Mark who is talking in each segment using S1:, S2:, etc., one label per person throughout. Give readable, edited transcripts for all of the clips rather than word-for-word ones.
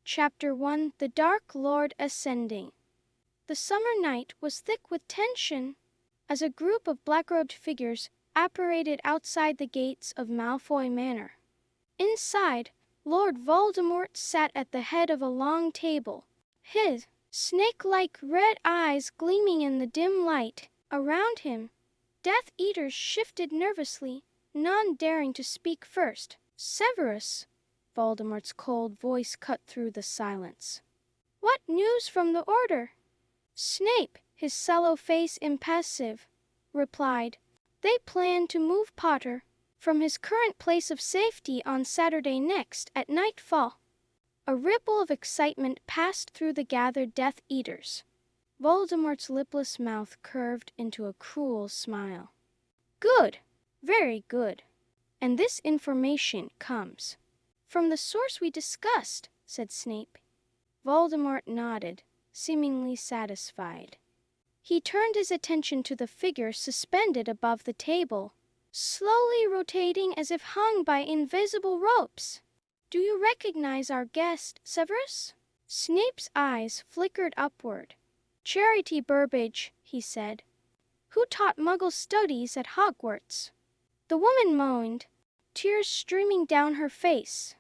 S1: Chapter 1 The Dark Lord Ascending. The summer night was thick with tension as a group of black-robed figures apparated outside the gates of Malfoy Manor. Inside, Lord Voldemort sat at the head of a long table, his snake-like red eyes gleaming in the dim light. Around him, Death Eaters shifted nervously, none daring to speak first. "Severus," Voldemort's cold voice cut through the silence. "What news from the Order?" Snape, his sallow face impassive, replied, "They plan to move Potter from his current place of safety on Saturday next at nightfall." A ripple of excitement passed through the gathered Death Eaters. Voldemort's lipless mouth curved into a cruel smile. "Good, very good. And this information comes from the source we discussed," said Snape. Voldemort nodded, seemingly satisfied. He turned his attention to the figure suspended above the table, slowly rotating as if hung by invisible ropes. "Do you recognize our guest, Severus?" Snape's eyes flickered upward. "Charity Burbage," he said. "Who taught Muggle studies at Hogwarts." The woman moaned, tears streaming down her face.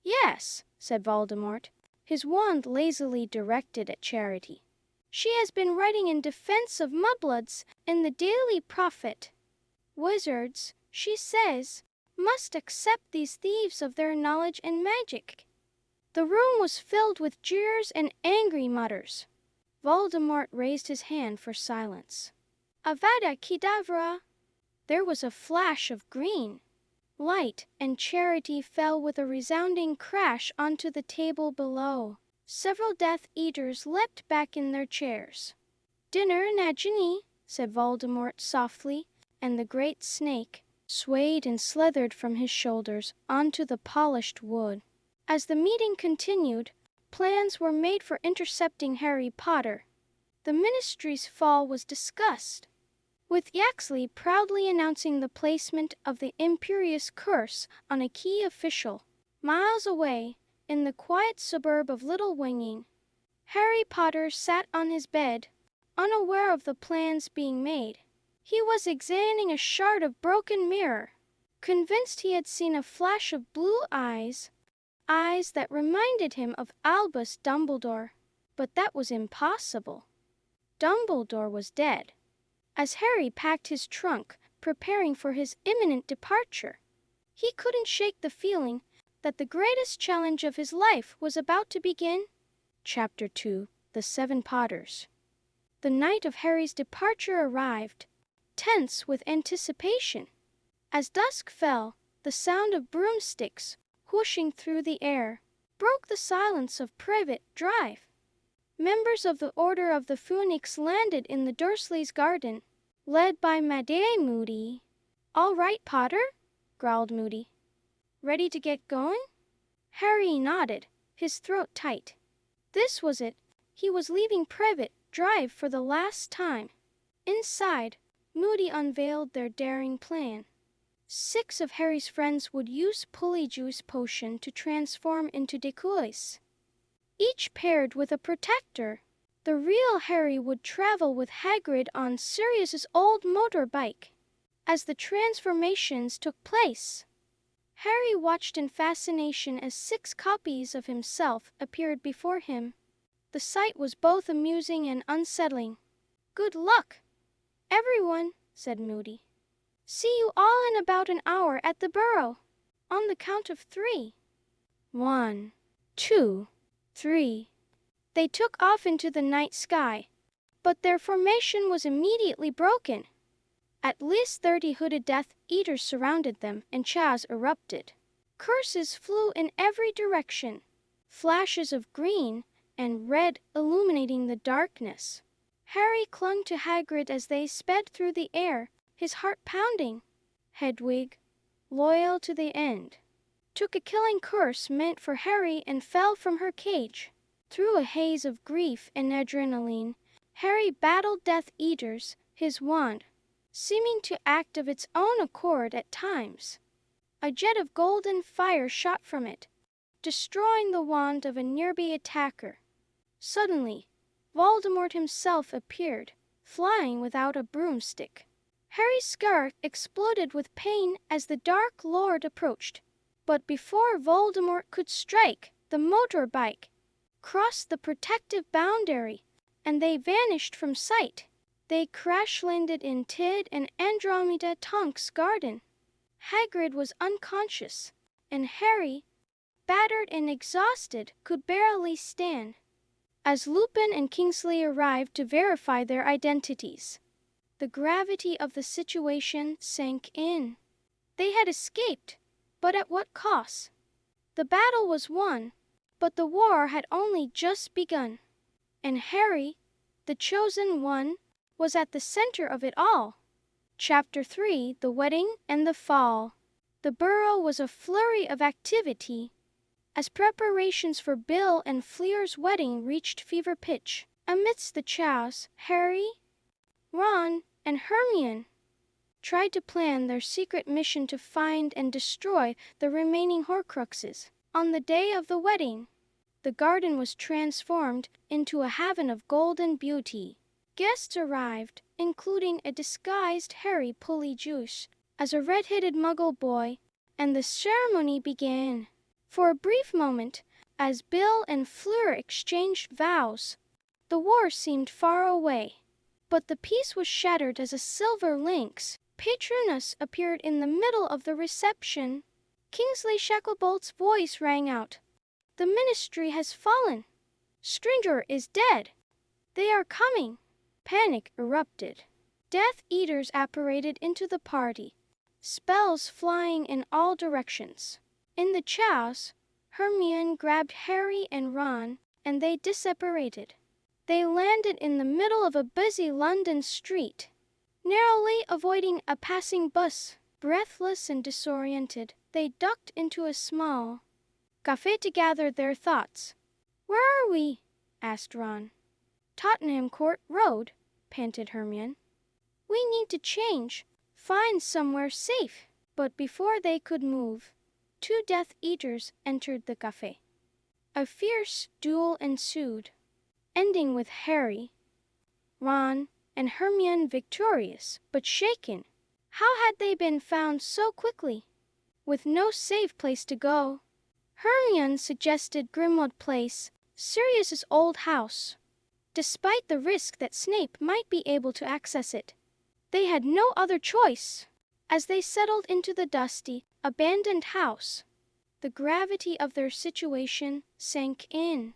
S1: "Yes," said Voldemort, his wand lazily directed at Charity. "She has been writing in defense of mudbloods in the Daily Prophet. Wizards, she says, must accept these thieves of their knowledge and magic." The room was filled with jeers and angry mutters. Voldemort raised his hand for silence. "Avada Kedavra!" There was a flash of green light, and Charity fell with a resounding crash onto the table below. Several Death Eaters leapt back in their chairs. "Dinner, Nagini," said Voldemort softly, and the great snake swayed and slithered from his shoulders onto the polished wood. As the meeting continued, plans were made for intercepting Harry Potter. The Ministry's fall was discussed, with Yaxley proudly announcing the placement of the Imperious Curse on a key official. Miles away, in the quiet suburb of Little Winging, Harry Potter sat on his bed, unaware of the plans being made. He was examining a shard of broken mirror, convinced he had seen a flash of blue eyes that reminded him of Albus Dumbledore. But that was impossible. Dumbledore was dead. As Harry packed his trunk, preparing for his imminent departure, he couldn't shake the feeling that the greatest challenge of his life was about to begin. Chapter 2 The Seven Potters. The night of Harry's departure arrived, tense with anticipation. As dusk fell, the sound of broomsticks whooshing through the air broke the silence of Privet Drive. Members of the Order of the Phoenix landed in the Dursleys' garden, led by Madame Moody. "All right, Potter," growled Moody. "Ready to get going?" Harry nodded, his throat tight. This was it. He was leaving Privet Drive for the last time. Inside, Moody unveiled their daring plan. 6 of Harry's friends would use Polyjuice Potion to transform into decoys, each paired with a protector. The real Harry would travel with Hagrid on Sirius's old motorbike. As the transformations took place, Harry watched in fascination as 6 copies of himself appeared before him. The sight was both amusing and unsettling. "Good luck, everyone," said Moody. "See you all in about an hour at the Burrow. On the count of 3. 1, 2, 3. They took off into the night sky, but their formation was immediately broken. At least 30 hooded Death Eaters surrounded them, and Chaz erupted. Curses flew in every direction, flashes of green and red illuminating the darkness. Harry clung to Hagrid as they sped through the air, his heart pounding. Hedwig, loyal to the end, took a killing curse meant for Harry and fell from her cage. Through a haze of grief and adrenaline, Harry battled Death Eaters, his wand seeming to act of its own accord at times. A jet of golden fire shot from it, destroying the wand of a nearby attacker. Suddenly, Voldemort himself appeared, flying without a broomstick. Harry's scar exploded with pain as the Dark Lord approached. But before Voldemort could strike, the motorbike crossed the protective boundary, and they vanished from sight. They crash-landed in Tid and Andromeda Tonk's garden. Hagrid was unconscious, and Harry, battered and exhausted, could barely stand. As Lupin and Kingsley arrived to verify their identities, the gravity of the situation sank in. They had escaped, but at what cost? The battle was won, but the war had only just begun. And Harry, the chosen one, was at the center of it all. Chapter 3: The Wedding and the Fall. The Burrow was a flurry of activity as preparations for Bill and Fleur's wedding reached fever pitch. Amidst the chaos, Harry, Ron, and Hermione tried to plan their secret mission to find and destroy the remaining Horcruxes. On the day of the wedding, the garden was transformed into a haven of golden beauty. Guests arrived, including a disguised Harry Polyjuice as a red-headed Muggle boy, and the ceremony began. For a brief moment, as Bill and Fleur exchanged vows, the war seemed far away. But the peace was shattered as a silver lynx, Patronus, appeared in the middle of the reception. Kingsley Shacklebolt's voice rang out. "The Ministry has fallen. Stringer is dead. They are coming." Panic erupted. Death Eaters apparated into the party, spells flying in all directions. In the chaos, Hermione grabbed Harry and Ron, and they disapparated. They landed in the middle of a busy London street, narrowly avoiding a passing bus. Breathless and disoriented, they ducked into a small cafe to gather their thoughts. "Where are we?" asked Ron. "Tottenham Court Road," panted Hermione. "We need to change, find somewhere safe." But before they could move, two Death Eaters entered the cafe. A fierce duel ensued, ending with Harry, Ron, and Hermione victorious, but shaken. How had they been found so quickly? With no safe place to go, Hermione suggested Grimmauld Place, Sirius's old house. Despite the risk that Snape might be able to access it, they had no other choice. As they settled into the dusty, abandoned house, the gravity of their situation sank in.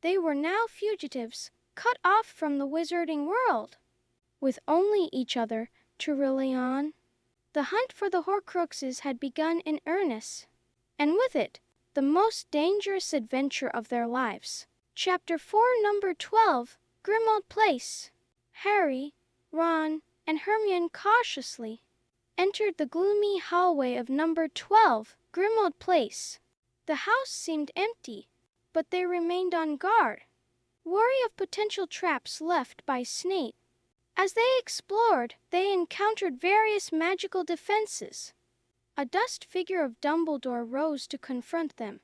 S1: They were now fugitives, cut off from the wizarding world, with only each other to rely on. The hunt for the Horcruxes had begun in earnest, and with it, the most dangerous adventure of their lives. Chapter 4, Number 12, Grimmauld Place. Harry, Ron, and Hermione cautiously entered the gloomy hallway of Number 12, Grimmauld Place. The house seemed empty, but they remained on guard, wary of potential traps left by Snape. As they explored, they encountered various magical defenses. A dust figure of Dumbledore rose to confront them,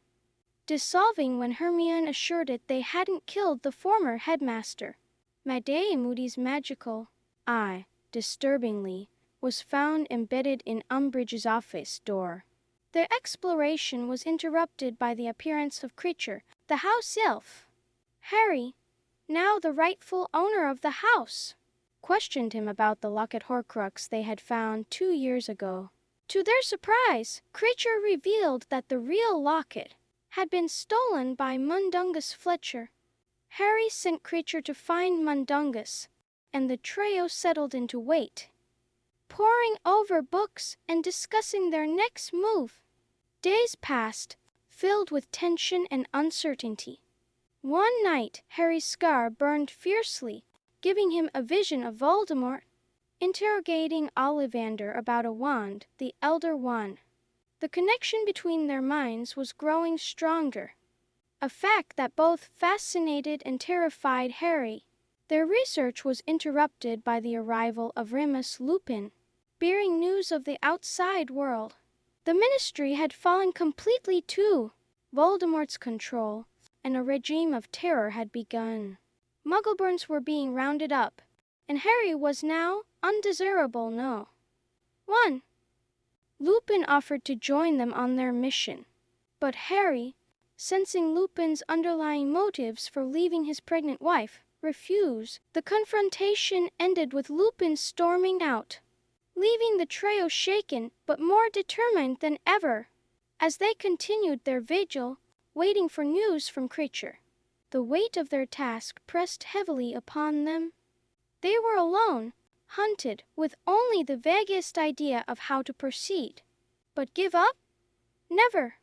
S1: dissolving when Hermione assured it they hadn't killed the former headmaster. Madame Moody's magical eye, disturbingly, was found embedded in Umbridge's office door. Their exploration was interrupted by the appearance of Kreacher, the house elf. Harry, now the rightful owner of the house, questioned him about the locket Horcrux they had found 2 years ago. To their surprise, Kreacher revealed that the real locket had been stolen by Mundungus Fletcher. Harry sent Kreacher to find Mundungus, and the trio settled into wait, poring over books and discussing their next move. Days passed, filled with tension and uncertainty. One night, Harry's scar burned fiercely, giving him a vision of Voldemort interrogating Ollivander about a wand, the Elder Wand. The connection between their minds was growing stronger, a fact that both fascinated and terrified Harry. Their research was interrupted by the arrival of Remus Lupin, bearing news of the outside world. The Ministry had fallen completely too. Voldemort's control, and a regime of terror had begun. Muggleborns were being rounded up, and Harry was now undesirable. No. 1. Lupin offered to join them on their mission. But Harry, sensing Lupin's underlying motives for leaving his pregnant wife, refused. The confrontation ended with Lupin storming out, leaving the trio shaken but more determined than ever. As they continued their vigil, waiting for news from Kreacher, the weight of their task pressed heavily upon them. They were alone, hunted, with only the vaguest idea of how to proceed. But give up? Never.